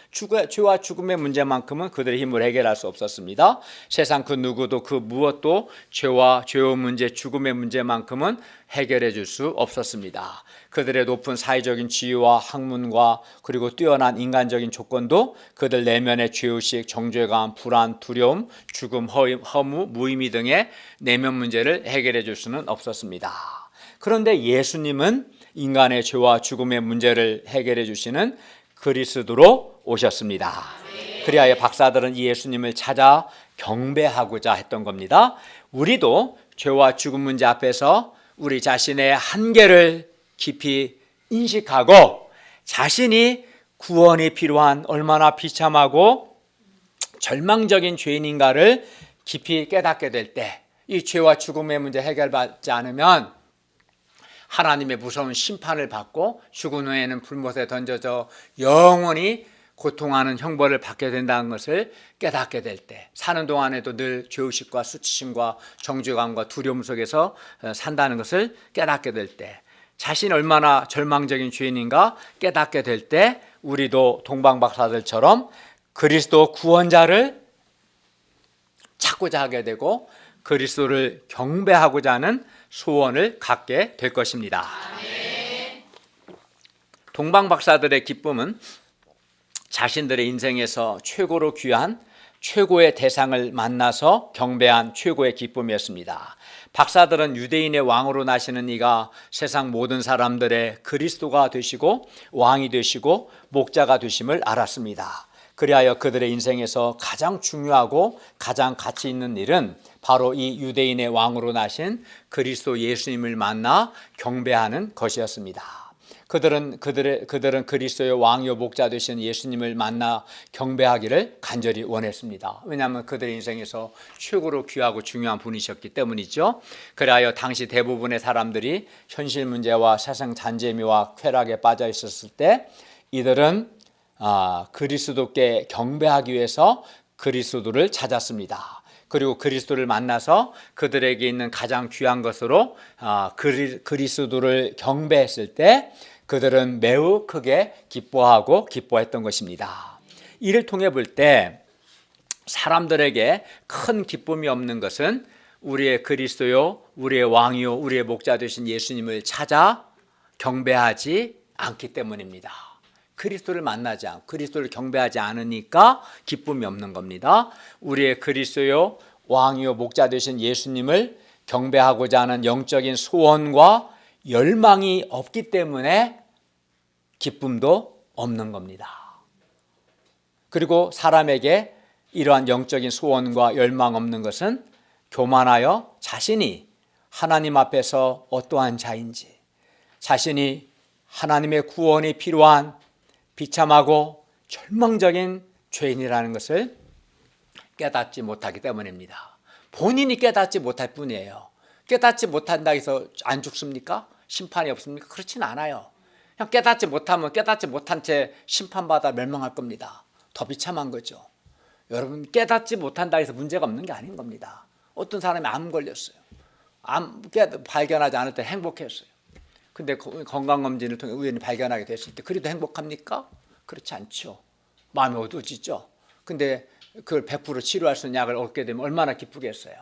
죄와 죽음의 문제만큼은 그들의 힘으로 해결할 수 없었습니다. 세상 그 누구도 그 무엇도 죄의 문제, 죽음의 문제만큼은 해결해 줄 수 없었습니다. 그들의 높은 사회적인 지위와 학문과 그리고 뛰어난 인간적인 조건도 그들 내면의 죄의식, 정죄감, 불안, 두려움, 죽음, 허무, 무의미 등의 내면 문제를 해결해 줄 수는 없었습니다. 그런데 예수님은 인간의 죄와 죽음의 문제를 해결해 주시는 그리스도로 오셨습니다. 그리하여 박사들은 이 예수님을 찾아 경배하고자 했던 겁니다. 우리도 죄와 죽음 문제 앞에서 우리 자신의 한계를 깊이 인식하고, 자신이 구원이 필요한 얼마나 비참하고 절망적인 죄인인가를 깊이 깨닫게 될 때, 이 죄와 죽음의 문제 해결받지 않으면 하나님의 무서운 심판을 받고 죽은 후에는 불못에 던져져 영원히 고통하는 형벌을 받게 된다는 것을 깨닫게 될 때, 사는 동안에도 늘 죄의식과 수치심과 정죄감과 두려움 속에서 산다는 것을 깨닫게 될 때, 자신이 얼마나 절망적인 죄인인가 깨닫게 될 때, 우리도 동방박사들처럼 그리스도 구원자를 찾고자 하게 되고 그리스도를 경배하고자 하는 소원을 갖게 될 것입니다. 동방박사들의 기쁨은 자신들의 인생에서 최고로 귀한 최고의 대상을 만나서 경배한 최고의 기쁨이었습니다. 박사들은 유대인의 왕으로 나시는 이가 세상 모든 사람들의 그리스도가 되시고 왕이 되시고 목자가 되심을 알았습니다. 그리하여 그들의 인생에서 가장 중요하고 가장 가치 있는 일은 바로 이 유대인의 왕으로 나신 그리스도 예수님을 만나 경배하는 것이었습니다. 그들은 그리스도의 왕이요 목자 되신 예수님을 만나 경배하기를 간절히 원했습니다. 왜냐하면 그들의 인생에서 최고로 귀하고 중요한 분이셨기 때문이죠. 그리하여 당시 대부분의 사람들이 현실 문제와 세상 잔재미와 쾌락에 빠져 있었을 때 이들은 그리스도께 경배하기 위해서 그리스도를 찾았습니다. 그리고 그리스도를 만나서 그들에게 있는 가장 귀한 것으로 그리스도를 경배했을 때 그들은 매우 크게 기뻐하고 기뻐했던 것입니다. 이를 통해 볼 때 사람들에게 큰 기쁨이 없는 것은 우리의 그리스도요, 우리의 왕이요, 우리의 목자 되신 예수님을 찾아 경배하지 않기 때문입니다. 그리스도를 만나지 않고 그리스도를 경배하지 않으니까 기쁨이 없는 겁니다. 우리의 그리스도요, 왕이요, 목자 되신 예수님을 경배하고자 하는 영적인 소원과 열망이 없기 때문에 기쁨도 없는 겁니다. 그리고 사람에게 이러한 영적인 소원과 열망 없는 것은 교만하여 자신이 하나님 앞에서 어떠한 자인지, 자신이 하나님의 구원이 필요한 비참하고 절망적인 죄인이라는 것을 깨닫지 못하기 때문입니다. 본인이 깨닫지 못할 뿐이에요. 깨닫지 못한다 해서 안 죽습니까? 심판이 없습니까? 그렇진 않아요. 그냥 깨닫지 못하면 깨닫지 못한 채 심판받아 멸망할 겁니다. 더 비참한 거죠. 여러분, 깨닫지 못한다 해서 문제가 없는 게 아닌 겁니다. 어떤 사람이 암 걸렸어요. 암 발견하지 않을 때 행복했어요. 근데 건강검진을 통해 우연히 발견하게 됐을 때 그래도 행복합니까? 그렇지 않죠. 마음이 어두워지죠. 근데 그걸 100% 치료할 수 있는 약을 얻게 되면 얼마나 기쁘겠어요.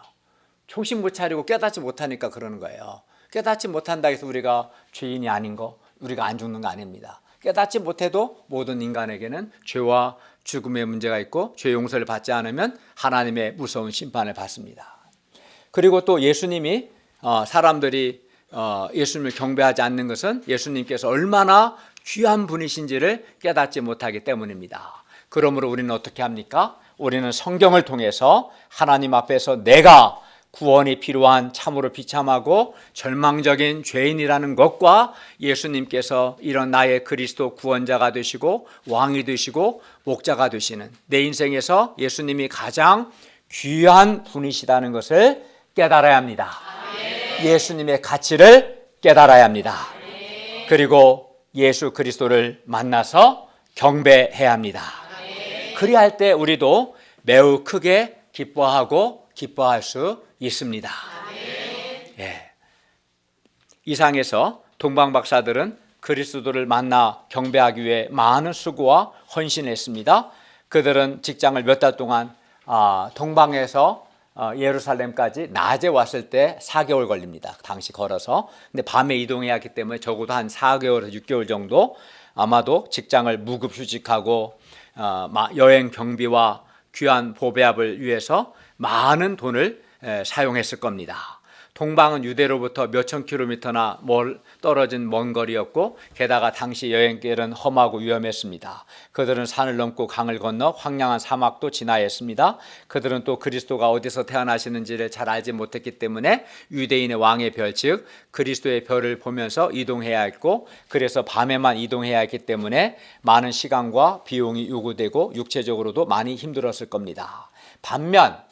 정신 못 차리고 깨닫지 못하니까 그러는 거예요. 깨닫지 못한다 해서 우리가 죄인이 아닌 거, 우리가 안 죽는 거 아닙니다. 깨닫지 못해도 모든 인간에게는 죄와 죽음의 문제가 있고 죄 용서를 받지 않으면 하나님의 무서운 심판을 받습니다. 그리고 또 예수님이 사람들이 예수님을 경배하지 않는 것은 예수님께서 얼마나 귀한 분이신지를 깨닫지 못하기 때문입니다. 그러므로 우리는 어떻게 합니까? 우리는 성경을 통해서 하나님 앞에서 내가 구원이 필요한 참으로 비참하고 절망적인 죄인이라는 것과 예수님께서 이런 나의 그리스도 구원자가 되시고 왕이 되시고 목자가 되시는 내 인생에서 예수님이 가장 귀한 분이시다는 것을 깨달아야 합니다. 예수님의 가치를 깨달아야 합니다. 그리고 예수 그리스도를 만나서 경배해야 합니다. 그리할 때 우리도 매우 크게 기뻐할 수 있습니다. 예. 이상에서 동방박사들은 그리스도를 만나 경배하기 위해 많은 수고와 헌신을 했습니다. 그들은 직장을 몇 달 동안 동방에서 예루살렘까지 낮에 왔을 때 4개월 걸립니다. 당시 걸어서. 근데 밤에 이동해야 하기 때문에 적어도 한 4개월에서 6개월 정도 아마도 직장을 무급휴직하고 여행 경비와 귀한 보배압을 위해서 많은 돈을 사용했을 겁니다. 동방은 유대로부터 몇천 킬로미터나 떨어진 먼 거리였고 게다가 당시 여행길은 험하고 위험했습니다. 그들은 산을 넘고 강을 건너 황량한 사막도 지나야 했습니다. 그들은 또 그리스도가 어디서 태어나시는지를 잘 알지 못했기 때문에 유대인의 왕의 별, 즉 그리스도의 별을 보면서 이동해야 했고 그래서 밤에만 이동해야 했기 때문에 많은 시간과 비용이 요구되고 육체적으로도 많이 힘들었을 겁니다. 반면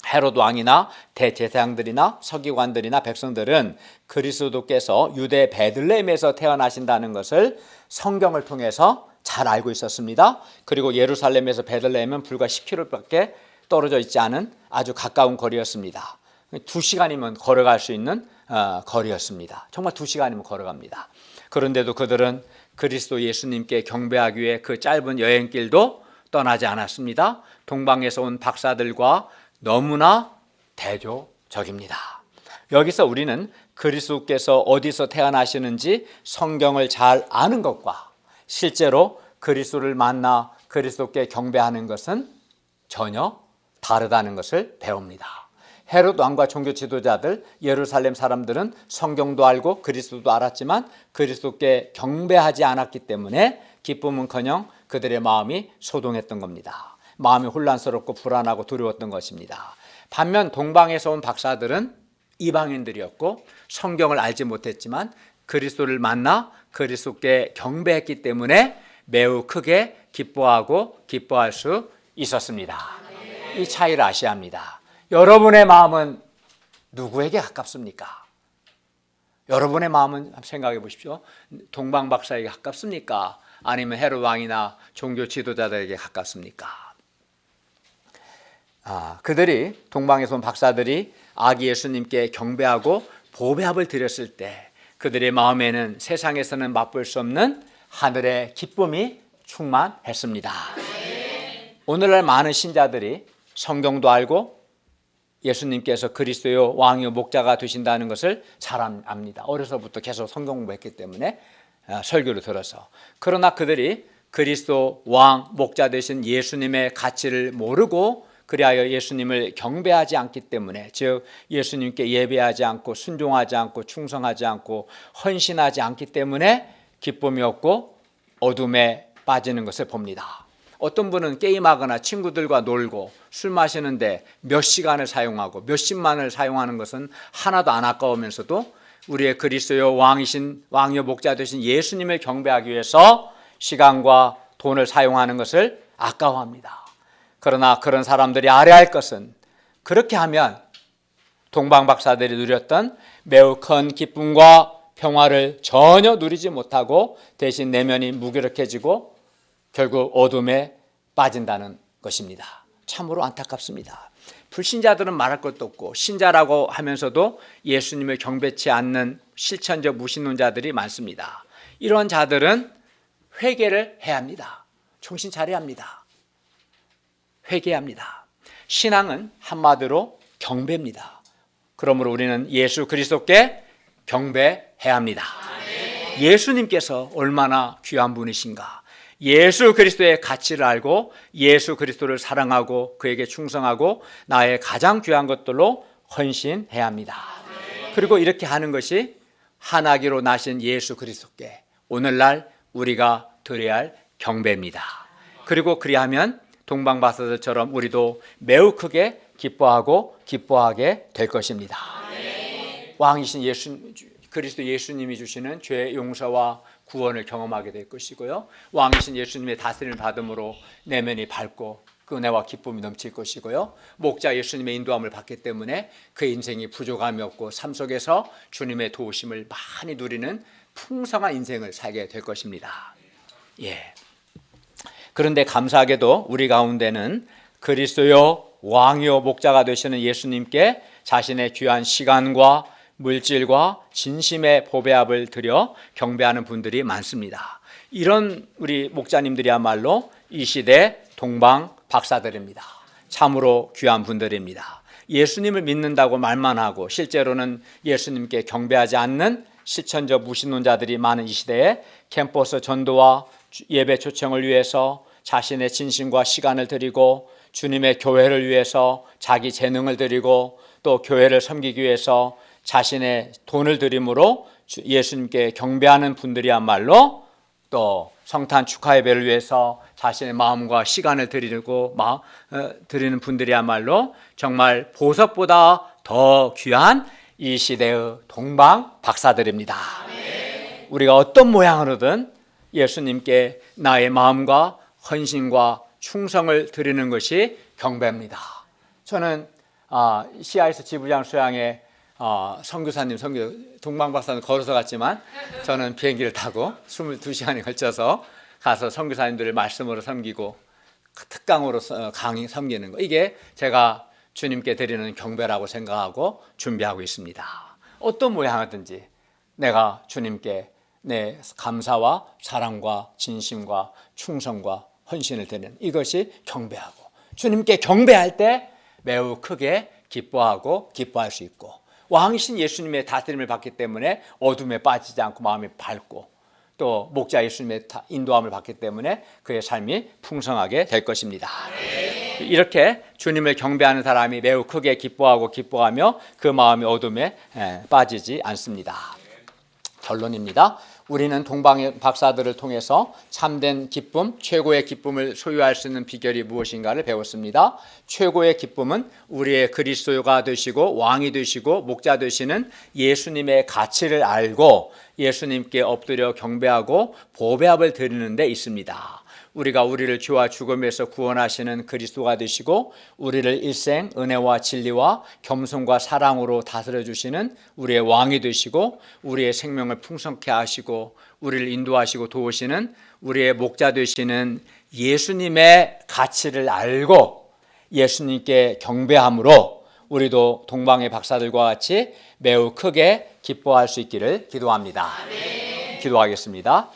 헤롯 왕이나 대제사장들이나 서기관들이나 백성들은 그리스도께서 유대 베들레헴에서 태어나신다는 것을 성경을 통해서 잘 알고 있었습니다. 그리고 예루살렘에서 베들레헴은 불과 10km밖에 떨어져 있지 않은 아주 가까운 거리였습니다. 2시간이면 걸어갈 수 있는 거리였습니다. 정말 2시간이면 걸어갑니다. 그런데도 그들은 그리스도 예수님께 경배하기 위해 그 짧은 여행길도 떠나지 않았습니다. 동방에서 온 박사들과 너무나 대조적입니다. 여기서 우리는 그리스도께서 어디서 태어나시는지 성경을 잘 아는 것과 실제로 그리스도를 만나 그리스도께 경배하는 것은 전혀 다르다는 것을 배웁니다. 헤롯 왕과 종교 지도자들, 예루살렘 사람들은 성경도 알고 그리스도도 알았지만 그리스도께 경배하지 않았기 때문에 기쁨은커녕 그들의 마음이 소동했던 겁니다. 마음이 혼란스럽고 불안하고 두려웠던 것입니다. 반면 동방에서 온 박사들은 이방인들이었고 성경을 알지 못했지만 그리스도를 만나 그리스도께 경배했기 때문에 매우 크게 기뻐할 수 있었습니다. 이 차이를 아셔야 합니다. 여러분의 마음은 누구에게 가깝습니까? 여러분의 마음은 생각해 보십시오. 동방 박사에게 가깝습니까? 아니면 헤롯 왕이나 종교 지도자들에게 가깝습니까? 그들이 동방에서 온 박사들이 아기 예수님께 경배하고 보배합을 드렸을 때 그들의 마음에는 세상에서는 맛볼 수 없는 하늘의 기쁨이 충만했습니다. 오늘날 많은 신자들이 성경도 알고 예수님께서 그리스도요 왕이요 목자가 되신다는 것을 잘 압니다. 어려서부터 계속 성경 공부했기 때문에 설교를 들어서. 그러나 그들이 그리스도 왕 목자 되신 예수님의 가치를 모르고 그리하여 예수님을 경배하지 않기 때문에, 즉 예수님께 예배하지 않고 순종하지 않고 충성하지 않고 헌신하지 않기 때문에 기쁨이 없고 어둠에 빠지는 것을 봅니다. 어떤 분은 게임하거나 친구들과 놀고 술 마시는데 몇 시간을 사용하고 몇십만을 사용하는 것은 하나도 안 아까우면서도 우리의 그리스도요 왕이요 목자 되신 예수님을 경배하기 위해서 시간과 돈을 사용하는 것을 아까워합니다. 그러나 그런 사람들이 알아야 할 것은 그렇게 하면 동방 박사들이 누렸던 매우 큰 기쁨과 평화를 전혀 누리지 못하고 대신 내면이 무기력해지고 결국 어둠에 빠진다는 것입니다. 참으로 안타깝습니다. 불신자들은 말할 것도 없고 신자라고 하면서도 예수님을 경배치 않는 실천적 무신론자들이 많습니다. 이런 자들은 회개를 해야 합니다. 정신 차려야 합니다. 회개합니다. 신앙은 한마디로 경배입니다. 그러므로 우리는 예수 그리스도께 경배해야 합니다. 예수님께서 얼마나 귀한 분이신가. 예수 그리스도의 가치를 알고 예수 그리스도를 사랑하고 그에게 충성하고 나의 가장 귀한 것들로 헌신해야 합니다. 그리고 이렇게 하는 것이 한아기로 나신 예수 그리스도께 오늘날 우리가 드려야 할 경배입니다. 그리고 그리하면 동방박사들처럼 우리도 매우 크게 기뻐하게 될 것입니다. 왕이신 그리스도 예수님이 주시는 죄 용서와 구원을 경험하게 될 것이고요. 왕이신 예수님의 다스림을 받음으로 내면이 밝고 그 은혜와 기쁨이 넘칠 것이고요. 목자 예수님의 인도함을 받기 때문에 그 인생이 부족함이 없고 삶 속에서 주님의 도우심을 많이 누리는 풍성한 인생을 살게 될 것입니다. 그런데 감사하게도 우리 가운데는 그리스도요 왕이요 목자가 되시는 예수님께 자신의 귀한 시간과 물질과 진심의 보배합을 드려 경배하는 분들이 많습니다. 이런 우리 목자님들이야말로 이 시대 동방 박사들입니다. 참으로 귀한 분들입니다. 예수님을 믿는다고 말만 하고 실제로는 예수님께 경배하지 않는 실천적 무신론자들이 많은 이 시대에 캠퍼스 전도와 예배 초청을 위해서 자신의 진심과 시간을 드리고 주님의 교회를 위해서 자기 재능을 드리고 또 교회를 섬기기 위해서 자신의 돈을 드림으로 예수님께 경배하는 분들이야말로 또 성탄 축하 예배를 위해서 자신의 마음과 시간을 드리는 분들이야말로 정말 보석보다 더 귀한 이 시대의 동방 박사들입니다. 우리가 어떤 모양으로든 예수님께 나의 마음과 헌신과 충성을 드리는 것이 경배입니다. 저는 시아에서 지부장 수양에 선교사님 동방박사는 걸어서 갔지만 저는 비행기를 타고 22시간에 걸쳐서 가서 선교사님들을 말씀으로 섬기고 특강으로 강의 섬기는 거, 이게 제가 주님께 드리는 경배라고 생각하고 준비하고 있습니다. 어떤 모양이든지 내가 주님께 내 감사와 사랑과 진심과 충성과 헌신을 드리는 이것이 경배하고, 주님께 경배할 때 매우 크게 기뻐하고 기뻐할 수 있고, 왕이신 예수님의 다스림을 받기 때문에 어둠에 빠지지 않고 마음이 밝고, 또 목자 예수님의 인도함을 받기 때문에 그의 삶이 풍성하게 될 것입니다. 이렇게 주님을 경배하는 사람이 매우 크게 기뻐하고 기뻐하며 그 마음이 어둠에 빠지지 않습니다. 결론입니다. 우리는 동방의 박사들을 통해서 참된 기쁨, 최고의 기쁨을 소유할 수 있는 비결이 무엇인가를 배웠습니다. 최고의 기쁨은 우리의 그리스도가 되시고 왕이 되시고 목자 되시는 예수님의 가치를 알고 예수님께 엎드려 경배하고 보배합을 드리는 데 있습니다. 우리가 우리를 죄와 죽음에서 구원하시는 그리스도가 되시고 우리를 일생 은혜와 진리와 겸손과 사랑으로 다스려 주시는 우리의 왕이 되시고 우리의 생명을 풍성케 하시고 우리를 인도하시고 도우시는 우리의 목자 되시는 예수님의 가치를 알고 예수님께 경배함으로 우리도 동방의 박사들과 같이 매우 크게 기뻐할 수 있기를 기도합니다. 기도하겠습니다.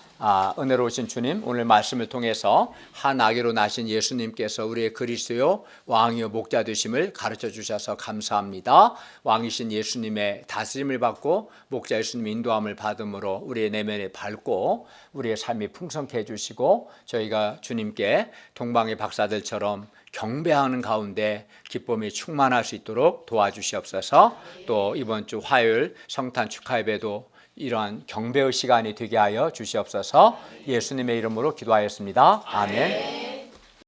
은혜로우신 주님, 오늘 말씀을 통해서 한 아기로 나신 예수님께서 우리의 그리스도요 왕이요 목자 되심을 가르쳐 주셔서 감사합니다. 왕이신 예수님의 다스림을 받고 목자 예수님의 인도함을 받음으로 우리의 내면이 밝고 우리의 삶이 풍성케 해주시고 저희가 주님께 동방의 박사들처럼 경배하는 가운데 기쁨이 충만할 수 있도록 도와주시옵소서. 또 이번 주 화요일 성탄 축하 예배도 이러한 경배의 시간이 되게 하여 주시옵소서. 예수님의 이름으로 기도하였습니다. 아멘.